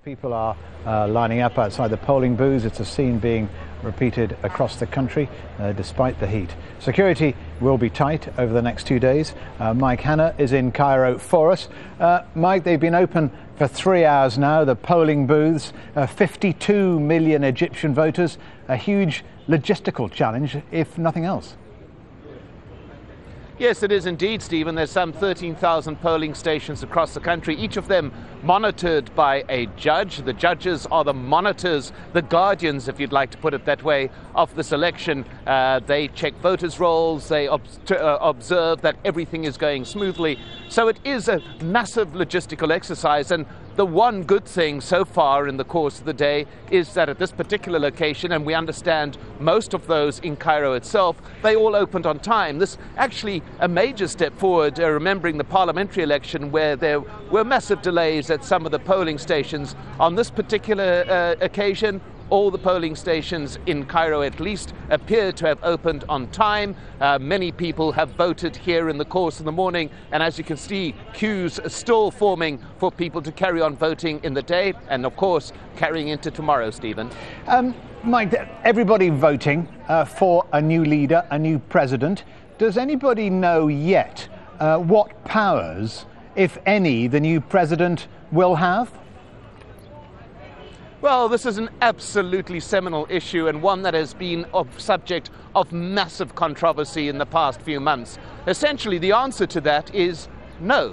People are lining up outside the polling booths. It's a scene being repeated across the country despite the heat. Security will be tight over the next 2 days. Hanna is in Cairo for us. Mike, they've been open for 3 hours now, the polling booths. 52 million Egyptian voters, a huge logistical challenge, if nothing else. Yes, it is indeed, Stephen. There's some 13,000 polling stations across the country, each of them monitored by a judge. The judges are the monitors, the guardians, if you'd like to put it that way, of this election. They check voters' rolls, they observe that everything is going smoothly. So it is a massive logistical exercise, and the one good thing so far in the course of the day is that at this particular location, and we understand most of those in Cairo itself, they all opened on time. This actually a major step forward, remembering the parliamentary election where there were massive delays at some of the polling stations. On this particular occasion, all the polling stations in Cairo at least appear to have opened on time. Many people have voted here in the course of the morning, and as you can see, queues are still forming for people to carry on voting in the day and, of course, carrying into tomorrow, Stephen. Mike, everybody voting for a new leader, a new president. Does anybody know yet what powers, if any, the new president will have? Well, this is an absolutely seminal issue and one that has been subject of massive controversy in the past few months. Essentially, the answer to that is no.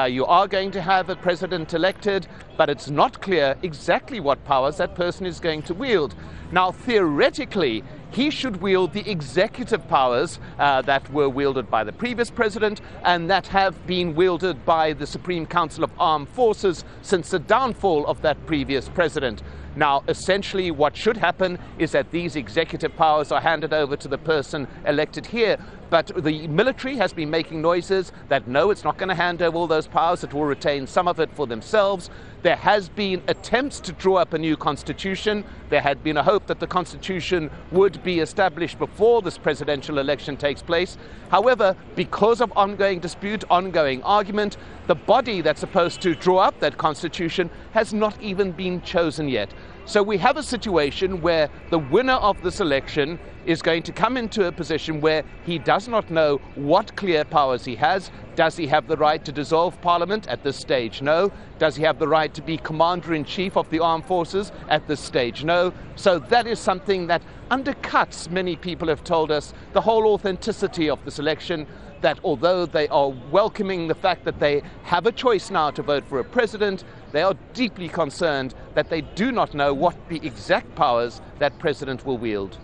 You are going to have a president elected, but it's not clear exactly what powers that person is going to wield. Now, theoretically, he should wield the executive powers that were wielded by the previous president and that have been wielded by the Supreme Council of Armed Forces since the downfall of that previous president. Now, essentially, what should happen is that these executive powers are handed over to the person elected here. But the military has been making noises that no, it's not going to hand over all those powers. It will retain some of it for themselves. There has been attempts to draw up a new constitution. There had been a hope that the constitution would be established before this presidential election takes place. However, because of ongoing dispute, ongoing argument, the body that's supposed to draw up that constitution has not even been chosen yet. So we have a situation where the winner of this election is going to come into a position where he does not know what clear powers he has. Does he have the right to dissolve Parliament? At this stage, no. Does he have the right to be Commander-in-Chief of the Armed Forces? At this stage, no. So that is something that undercuts, many people have told us, the whole authenticity of this election, that although they are welcoming the fact that they have a choice now to vote for a president, they are deeply concerned that they do not know what the exact powers that president will wield.